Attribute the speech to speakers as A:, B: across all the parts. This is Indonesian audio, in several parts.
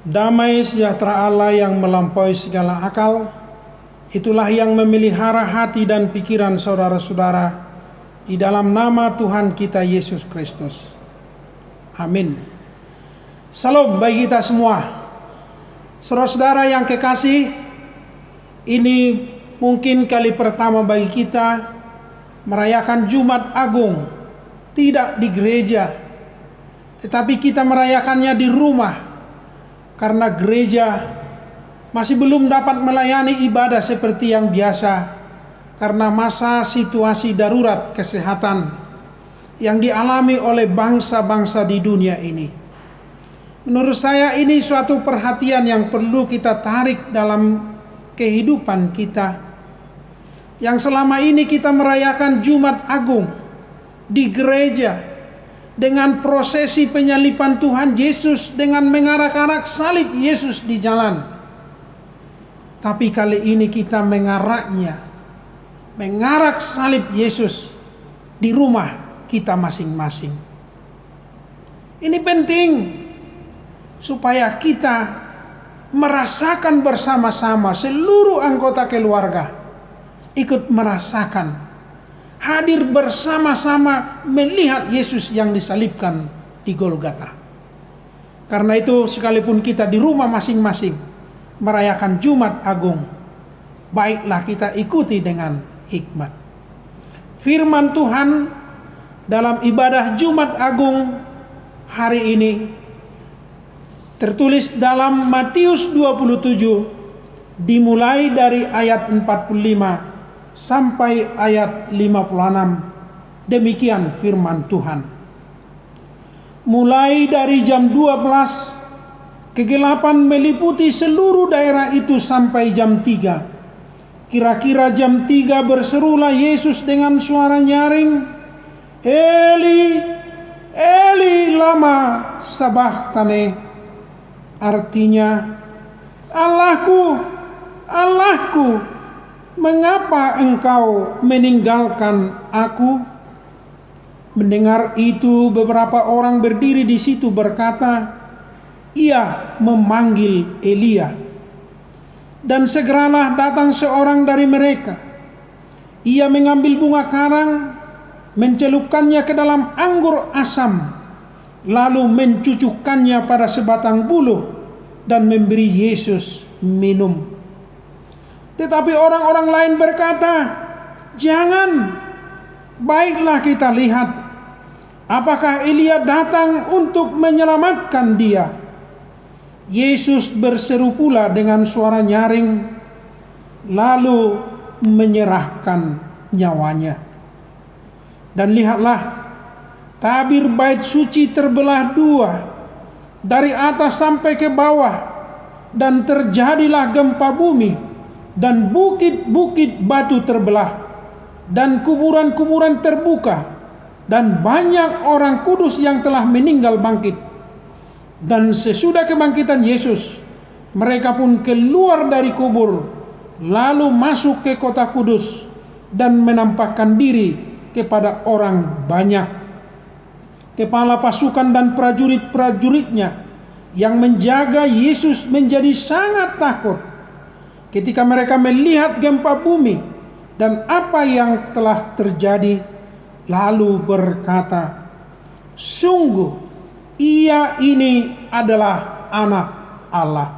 A: Damai sejahtera Allah yang melampaui segala akal, itulah yang memelihara hati dan pikiran saudara-saudara di dalam nama Tuhan kita Yesus Kristus. Amin. Salam bagi kita semua. Saudara-saudara yang kekasih, ini mungkin kali pertama bagi kita merayakan Jumat Agung, tidak di gereja, tetapi kita merayakannya di rumah, karena gereja masih belum dapat melayani ibadah seperti yang biasa karena masa situasi darurat kesehatan yang dialami oleh bangsa-bangsa di dunia ini. Menurut saya ini suatu perhatian yang perlu kita tarik dalam kehidupan kita, yang selama ini kita merayakan Jumat Agung di gereja dengan prosesi penyaliban Tuhan Yesus dengan mengarak-arak salib Yesus di jalan. Tapi kali ini kita mengarak salib Yesus di rumah kita masing-masing. Ini penting supaya kita merasakan bersama-sama, seluruh anggota keluarga ikut merasakan, hadir bersama-sama melihat Yesus yang disalibkan di Golgota. Karena itu sekalipun kita di rumah masing-masing merayakan Jumat Agung, baiklah kita ikuti dengan hikmat. Firman Tuhan dalam ibadah Jumat Agung hari ini tertulis dalam Matius 27 dimulai dari ayat 45 sampai ayat 56. Demikian firman Tuhan. Mulai dari jam 12 kegelapan meliputi seluruh daerah itu sampai jam 3. Kira-kira jam 3 berserulah Yesus dengan suara nyaring, Eli, Eli lama sabachthani. Artinya, Allahku, Allahku, mengapa engkau meninggalkan aku? Mendengar itu beberapa orang berdiri di situ berkata, ia memanggil Elia. Dan segeralah datang seorang dari mereka. Ia mengambil bunga karang, mencelupkannya ke dalam anggur asam, lalu mencucukkannya pada sebatang buluh dan memberi Yesus minum. Tetapi orang-orang lain berkata, jangan, baiklah kita lihat, apakah Elia datang untuk menyelamatkan dia. Yesus berseru pula dengan suara nyaring, lalu menyerahkan nyawanya. Dan lihatlah, tabir bait suci terbelah dua, dari atas sampai ke bawah, dan terjadilah gempa bumi, dan bukit-bukit batu terbelah, dan kuburan-kuburan terbuka, dan banyak orang kudus yang telah meninggal bangkit. Dan sesudah kebangkitan Yesus, mereka pun keluar dari kubur, lalu masuk ke kota kudus, dan menampakkan diri kepada orang banyak. Kepala pasukan dan prajurit-prajuritnya yang menjaga Yesus menjadi sangat takut ketika mereka melihat gempa bumi dan apa yang telah terjadi, lalu berkata, sungguh ia ini adalah anak Allah.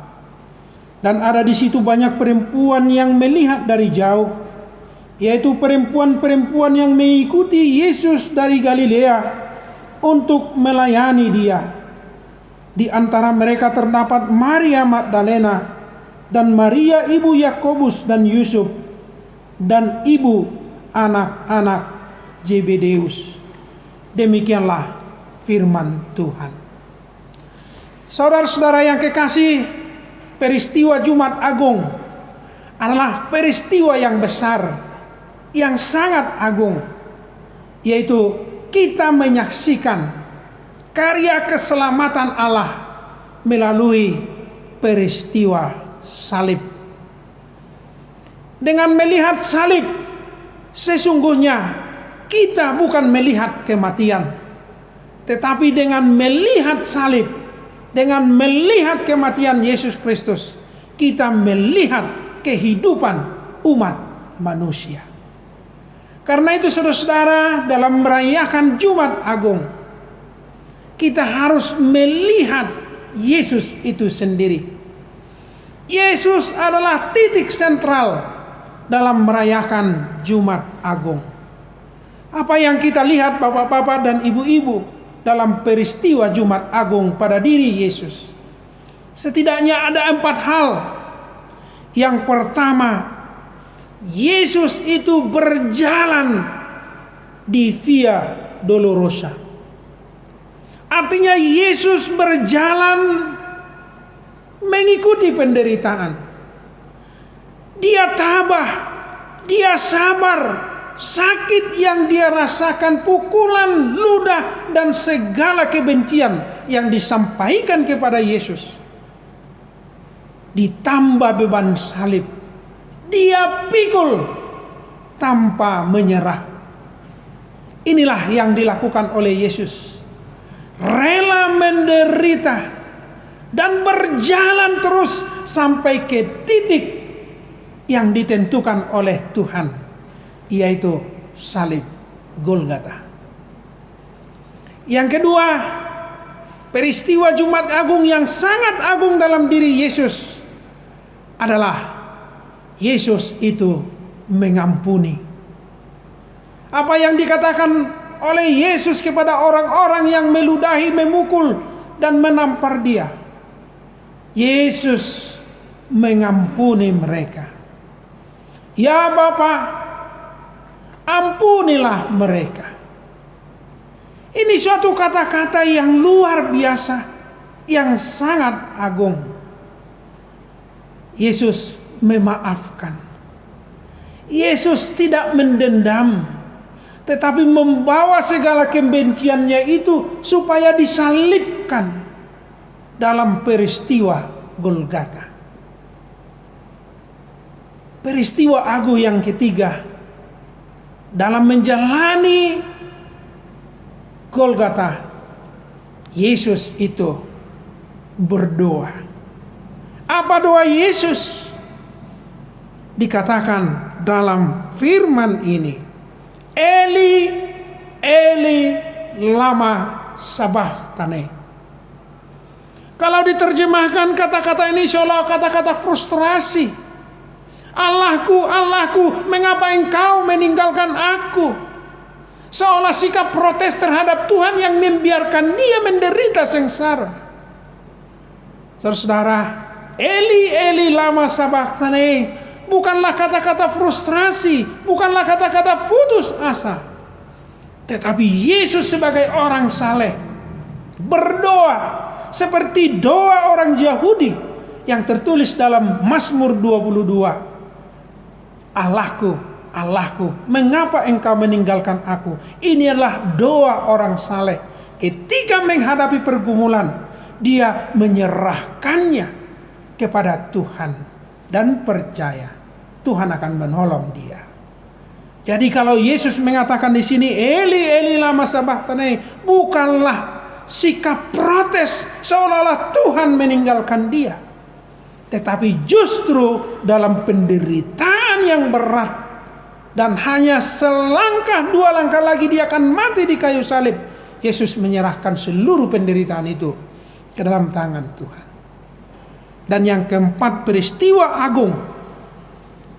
A: Dan ada di situ banyak perempuan yang melihat dari jauh, yaitu perempuan-perempuan yang mengikuti Yesus dari Galilea untuk melayani dia. Di antara mereka terdapat Maria Magdalena dan Maria ibu Yakobus dan Yusuf dan ibu anak-anak Zebedeus. Demikianlah firman Tuhan. Saudara-saudara yang kekasih, peristiwa Jumat Agung adalah peristiwa yang besar, yang sangat agung, yaitu kita menyaksikan karya keselamatan Allah melalui peristiwa salib. Dengan melihat salib, sesungguhnya kita bukan melihat kematian, tetapi dengan melihat salib, Dengan melihat kematian Yesus Kristus, kita melihat kehidupan umat manusia. Karena itu saudara-saudara, dalam merayakan Jumat Agung, kita harus melihat Yesus itu sendiri. Yesus adalah titik sentral dalam merayakan Jumat Agung. Apa yang kita lihat bapak-bapak dan ibu-ibu dalam peristiwa Jumat Agung pada diri Yesus? Setidaknya ada 4 hal. Yang pertama, Yesus itu berjalan di Via Dolorosa. Artinya Yesus berjalan mengikuti penderitaan. Dia tabah, dia sabar, sakit yang dia rasakan, pukulan, ludah, dan segala kebencian yang disampaikan kepada Yesus. Ditambah beban salib, dia pikul tanpa menyerah. Inilah yang dilakukan oleh Yesus. Rela menderita dan berjalan terus sampai ke titik yang ditentukan oleh Tuhan, yaitu salib Golgota. Yang kedua, peristiwa Jumat Agung yang sangat agung dalam diri Yesus adalah Yesus itu mengampuni. Apa yang dikatakan oleh Yesus kepada orang-orang yang meludahi, memukul, dan menampar dia, Yesus mengampuni mereka. Ya Bapa, ampunilah mereka. Ini suatu kata-kata yang luar biasa, yang sangat agung. Yesus memaafkan. Yesus tidak mendendam, tetapi membawa segala kebenciannya itu supaya disalibkan dalam peristiwa Golgota. Peristiwa agung yang ketiga, dalam menjalani Golgota, Yesus itu berdoa. Apa doa Yesus? Dikatakan dalam firman ini, Eli, Eli, lama sabachthani. Kalau diterjemahkan kata-kata ini seolah kata-kata frustrasi. Allahku, Allahku, mengapa engkau meninggalkan aku? Seolah sikap protes terhadap Tuhan yang membiarkan dia menderita sengsara. Saudara, Eli, Eli, lama sabachthani bukanlah kata-kata frustrasi, bukanlah kata-kata putus asa. Tetapi Yesus sebagai orang saleh berdoa seperti doa orang Yahudi yang tertulis dalam Mazmur 22. Allahku, Allahku, mengapa engkau meninggalkan aku? Ini adalah doa orang saleh. Ketika menghadapi pergumulan, dia menyerahkannya kepada Tuhan dan percaya Tuhan akan menolong dia. Jadi kalau Yesus mengatakan di sini, Eli, Eli, lama sabachthani, bukanlah sikap protes seolah-olah Tuhan meninggalkan dia, tetapi justru dalam penderitaan yang berat dan hanya selangkah 2 langkah lagi dia akan mati di kayu salib, Yesus menyerahkan seluruh penderitaan itu ke dalam tangan Tuhan. Dan yang keempat, peristiwa agung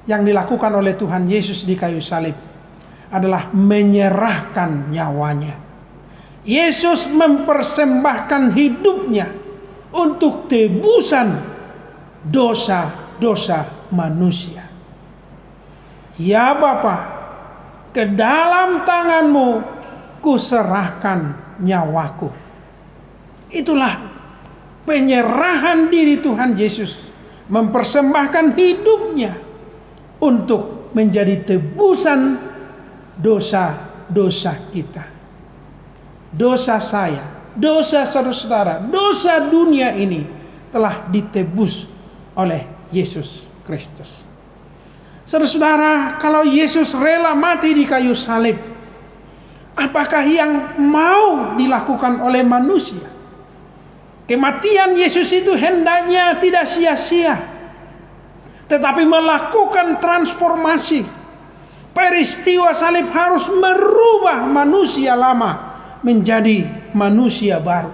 A: yang dilakukan oleh Tuhan Yesus di kayu salib adalah menyerahkan nyawanya. Yesus mempersembahkan hidupnya untuk tebusan dosa-dosa manusia. Ya Bapa, ke dalam tanganmu kuserahkan nyawaku. Itulah penyerahan diri Tuhan Yesus, mempersembahkan hidupnya untuk menjadi tebusan dosa-dosa kita. Dosa saya, dosa saudara-saudara, dosa dunia ini telah ditebus oleh Yesus Kristus. Saudara-saudara, kalau Yesus rela mati di kayu salib, apakah yang mau dilakukan oleh manusia? Kematian Yesus itu hendaknya tidak sia-sia, tetapi melakukan transformasi. Peristiwa salib harus merubah manusia lama menjadi manusia baru.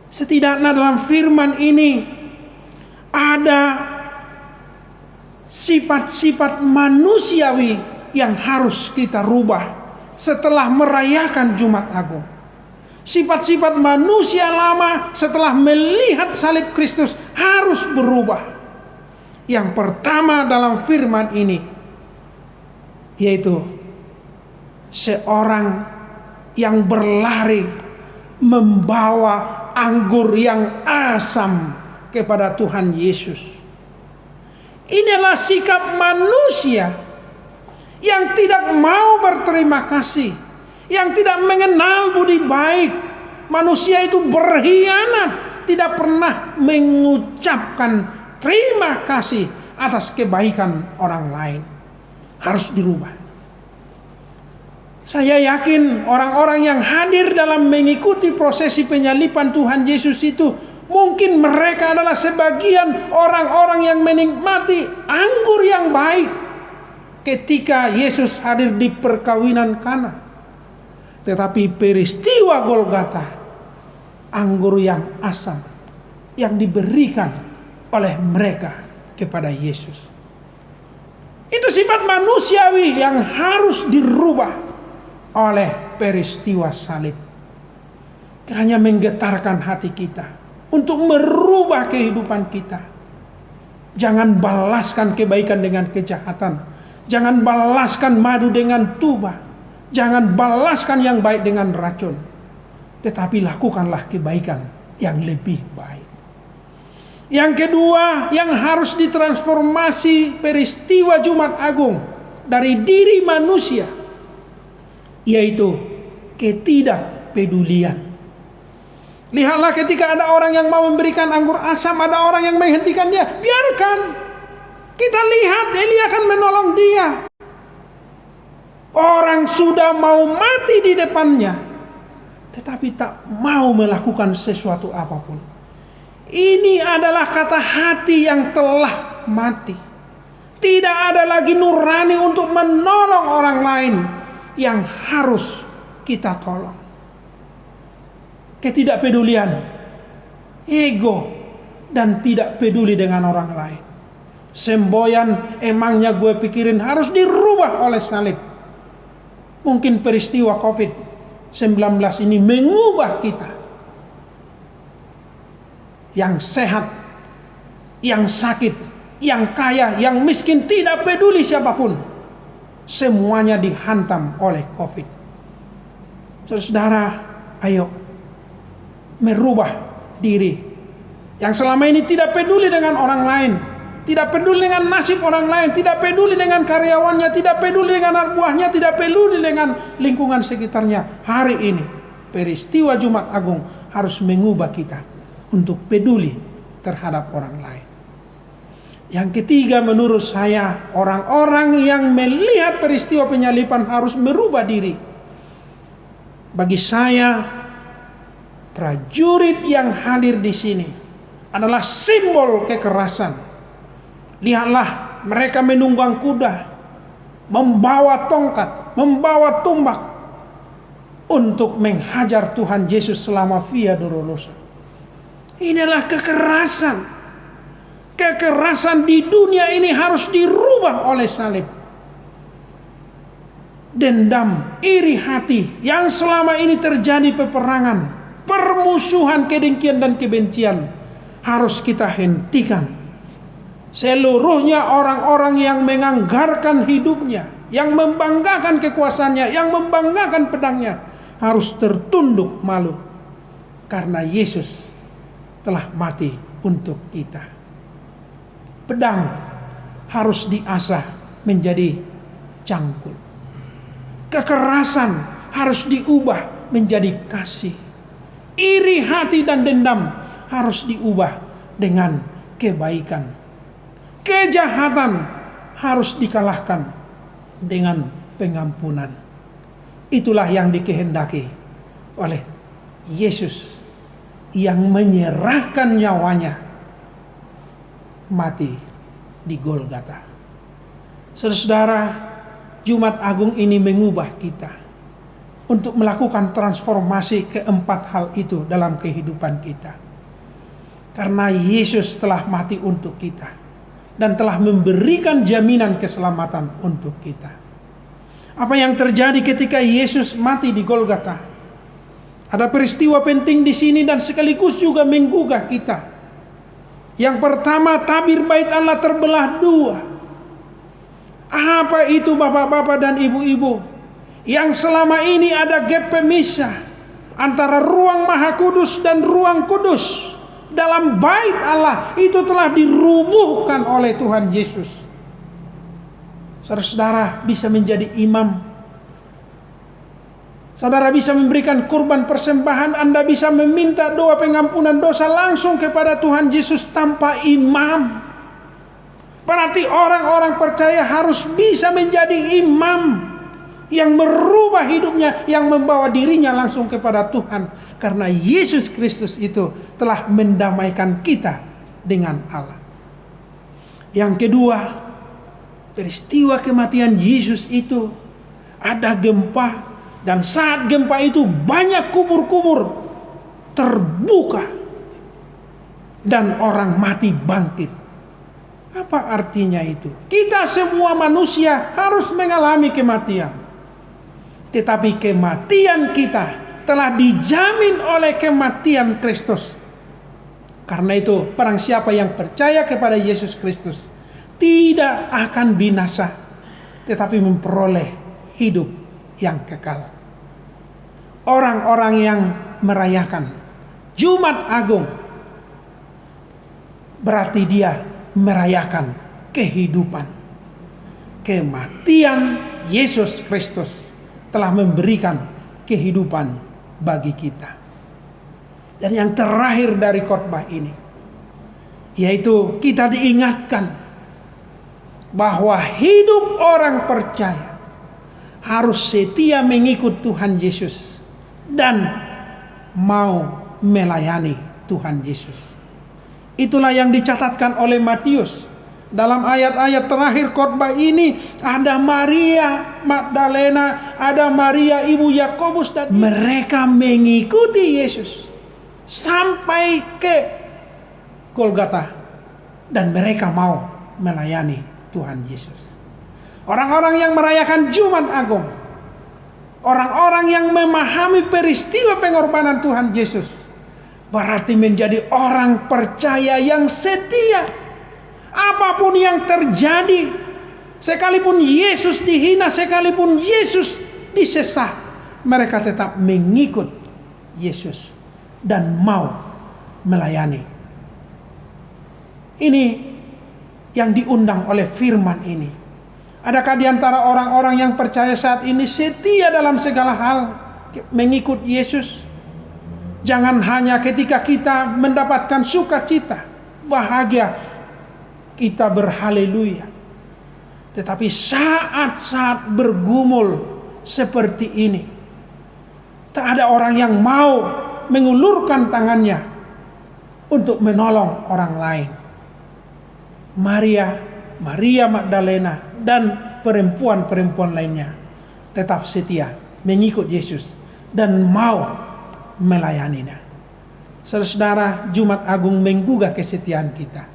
A: Setidaknya dalam firman ini ada sifat-sifat manusiawi yang harus kita rubah setelah merayakan Jumat Agung. Sifat-sifat manusia lama setelah melihat salib Kristus harus berubah. Yang pertama dalam firman ini yaitu seorang yang berlari membawa anggur yang asam kepada Tuhan Yesus. Inilah sikap manusia yang tidak mau berterima kasih, yang tidak mengenal budi baik. Manusia itu berkhianat, tidak pernah mengucapkan terima kasih atas kebaikan orang lain. Harus dirubah. Saya yakin orang-orang yang hadir dalam mengikuti prosesi penyaliban Tuhan Yesus itu, mungkin mereka adalah sebagian orang-orang yang menikmati anggur yang baik ketika Yesus hadir di perkawinan Kana. Tetapi peristiwa Golgota, anggur yang asam yang diberikan oleh mereka kepada Yesus. Itu sifat manusiawi yang harus dirubah oleh peristiwa salib. Kiranya menggetarkan hati kita untuk merubah kehidupan kita. Jangan balaskan kebaikan dengan kejahatan. Jangan balaskan madu dengan tuba. Jangan balaskan yang baik dengan racun. Tetapi lakukanlah kebaikan yang lebih baik. Yang kedua yang harus ditransformasi peristiwa Jumat Agung dari diri manusia, yaitu ketidakpedulian. Lihatlah ketika ada orang yang mau memberikan anggur asam, ada orang yang menghentikan dia. Biarkan. Kita lihat Elia akan menolong dia. Orang sudah mau mati di depannya, tetapi tak mau melakukan sesuatu apapun. Ini adalah kata hati yang telah mati. Tidak ada lagi nurani untuk menolong orang lain yang harus kita tolong. Ketidakpedulian, ego, dan tidak peduli dengan orang lain. Semboyan emangnya gue pikirin harus dirubah oleh salib. Mungkin peristiwa COVID-19 ini mengubah kita. Yang sehat, yang sakit, yang kaya, yang miskin, tidak peduli siapapun. Semuanya dihantam oleh COVID. Saudara, ayo merubah diri. Yang selama ini tidak peduli dengan orang lain, tidak peduli dengan nasib orang lain, tidak peduli dengan karyawannya, tidak peduli dengan anak buahnya, tidak peduli dengan lingkungan sekitarnya. Hari ini peristiwa Jumat Agung harus mengubah kita untuk peduli terhadap orang lain. Yang ketiga menurut saya, orang-orang yang melihat peristiwa penyaliban harus merubah diri. Bagi saya, prajurit yang hadir di sini adalah simbol kekerasan. Lihatlah, mereka menunggang kuda, membawa tongkat, membawa tombak untuk menghajar Tuhan Yesus selama Via Dolorosa. Inilah kekerasan. Kekerasan di dunia ini harus dirubah oleh salib. Dendam, iri hati yang selama ini terjadi peperangan, permusuhan, kedengkian dan kebencian harus kita hentikan. Seluruhnya orang-orang yang menganggarkan hidupnya, yang membanggakan kekuasaannya, yang membanggakan pedangnya, harus tertunduk malu karena Yesus telah mati untuk kita. Pedang harus diasah menjadi cangkul. Kekerasan harus diubah menjadi kasih. Iri hati dan dendam harus diubah dengan kebaikan. Kejahatan harus dikalahkan dengan pengampunan. Itulah yang dikehendaki oleh Yesus yang menyerahkan nyawanya mati di Golgota. Saudara, Jumat Agung ini mengubah kita untuk melakukan transformasi keempat hal itu dalam kehidupan kita. Karena Yesus telah mati untuk kita dan telah memberikan jaminan keselamatan untuk kita. Apa yang terjadi ketika Yesus mati di Golgota? Ada peristiwa penting di sini dan sekaligus juga menggugah kita. Yang pertama, tabir bait Allah terbelah dua. Apa itu bapak-bapak dan ibu-ibu? Yang selama ini ada gap pemisah antara ruang Maha Kudus dan ruang kudus dalam bait Allah itu telah dirubuhkan oleh Tuhan Yesus. Saudara bisa menjadi imam. Saudara bisa memberikan kurban persembahan. Anda bisa meminta doa pengampunan dosa langsung kepada Tuhan Yesus tanpa imam. Berarti orang-orang percaya harus bisa menjadi imam yang merubah hidupnya, yang membawa dirinya langsung kepada Tuhan. Karena Yesus Kristus itu telah mendamaikan kita dengan Allah. Yang kedua, peristiwa kematian Yesus itu ada gempa, dan saat gempa itu banyak kubur-kubur terbuka dan orang mati bangkit. Apa artinya itu? Kita semua manusia harus mengalami kematian. Tetapi kematian kita telah dijamin oleh kematian Kristus. Karena itu, barang siapa yang percaya kepada Yesus Kristus tidak akan binasa, tetapi memperoleh hidup yang kekal. Orang-orang yang merayakan Jumat Agung berarti dia merayakan kehidupan. Kematian Yesus Kristus telah memberikan kehidupan bagi kita. Dan yang terakhir dari khotbah ini, yaitu kita diingatkan bahwa hidup orang percaya harus setia mengikut Tuhan Yesus dan mau melayani Tuhan Yesus. Itulah yang dicatatkan oleh Matius. Dalam ayat-ayat terakhir khotbah ini ada Maria Magdalena, ada Maria ibu Yakobus, dan mereka mengikuti Yesus sampai ke Golgota dan mereka mau melayani Tuhan Yesus. Orang-orang yang merayakan Jumat Agung, orang-orang yang memahami peristiwa pengorbanan Tuhan Yesus, berarti menjadi orang percaya yang setia. Apapun yang terjadi, sekalipun Yesus dihina, sekalipun Yesus disesah, mereka tetap mengikut Yesus dan mau melayani. Ini yang diundang oleh firman ini. Adakah di antara orang-orang yang percaya saat ini setia dalam segala hal mengikut Yesus? Jangan hanya ketika kita mendapatkan sukacita, bahagia, kita berhaleluya. Tetapi saat-saat bergumul seperti ini, tak ada orang yang mau mengulurkan tangannya untuk menolong orang lain. Maria Magdalena dan perempuan-perempuan lainnya tetap setia mengikut Yesus dan mau melayaninya. Saudara, Jumat Agung menggugah kesetiaan kita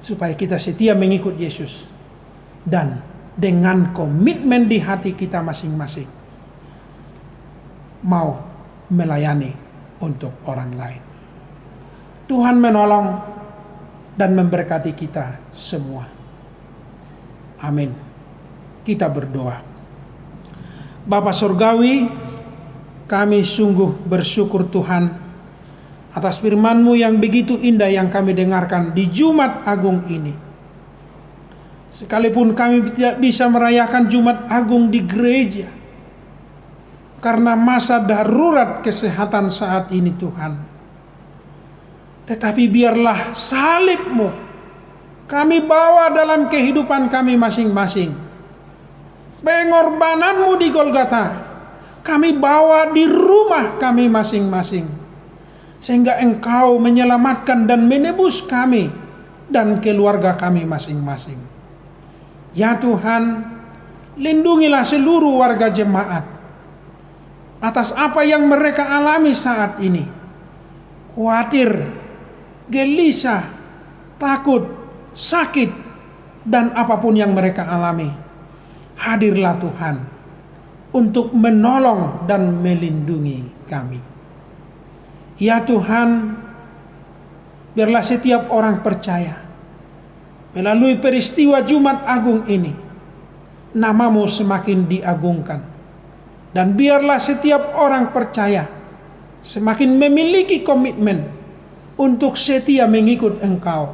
A: supaya kita setia mengikut Yesus dan dengan komitmen di hati kita masing-masing mau melayani untuk orang lain. Tuhan menolong dan memberkati kita semua. Amin. Kita berdoa. Bapa Surgawi, kami sungguh bersyukur Tuhan atas firman-Mu yang begitu indah yang kami dengarkan di Jumat Agung ini. Sekalipun kami tidak bisa merayakan Jumat Agung di gereja karena masa darurat kesehatan saat ini Tuhan, tetapi biarlah salib-Mu kami bawa dalam kehidupan kami masing-masing. Pengorbanan-Mu di Golgota kami bawa di rumah kami masing-masing. sehingga Engkau menyelamatkan dan menebus kami dan keluarga kami masing-masing. Ya Tuhan, lindungilah seluruh warga jemaat atas apa yang mereka alami saat ini. Khawatir, gelisah, takut, sakit, dan apapun yang mereka alami. Hadirlah Tuhan untuk menolong dan melindungi kami. Ya Tuhan, biarlah setiap orang percaya melalui peristiwa Jumat Agung ini, nama-Mu semakin diagungkan. Dan biarlah setiap orang percaya semakin memiliki komitmen untuk setia mengikut Engkau.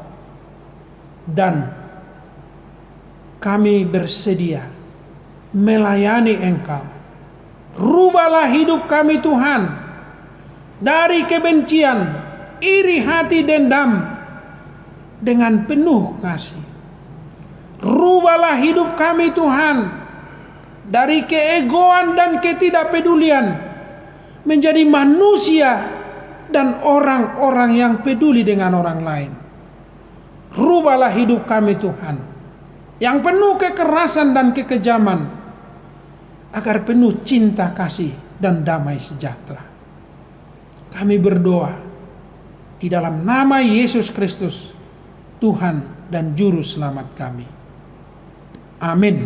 A: Dan kami bersedia melayani Engkau. Rubahlah hidup kami Tuhan, dari kebencian, iri hati, dendam, dengan penuh kasih. Rubahlah hidup kami Tuhan, dari keegoan dan ketidakpedulian, menjadi manusia dan orang-orang yang peduli dengan orang lain. Rubahlah hidup kami Tuhan, yang penuh kekerasan dan kekejaman, agar penuh cinta kasih dan damai sejahtera. Kami berdoa di dalam nama Yesus Kristus, Tuhan dan Juru Selamat kami. Amin.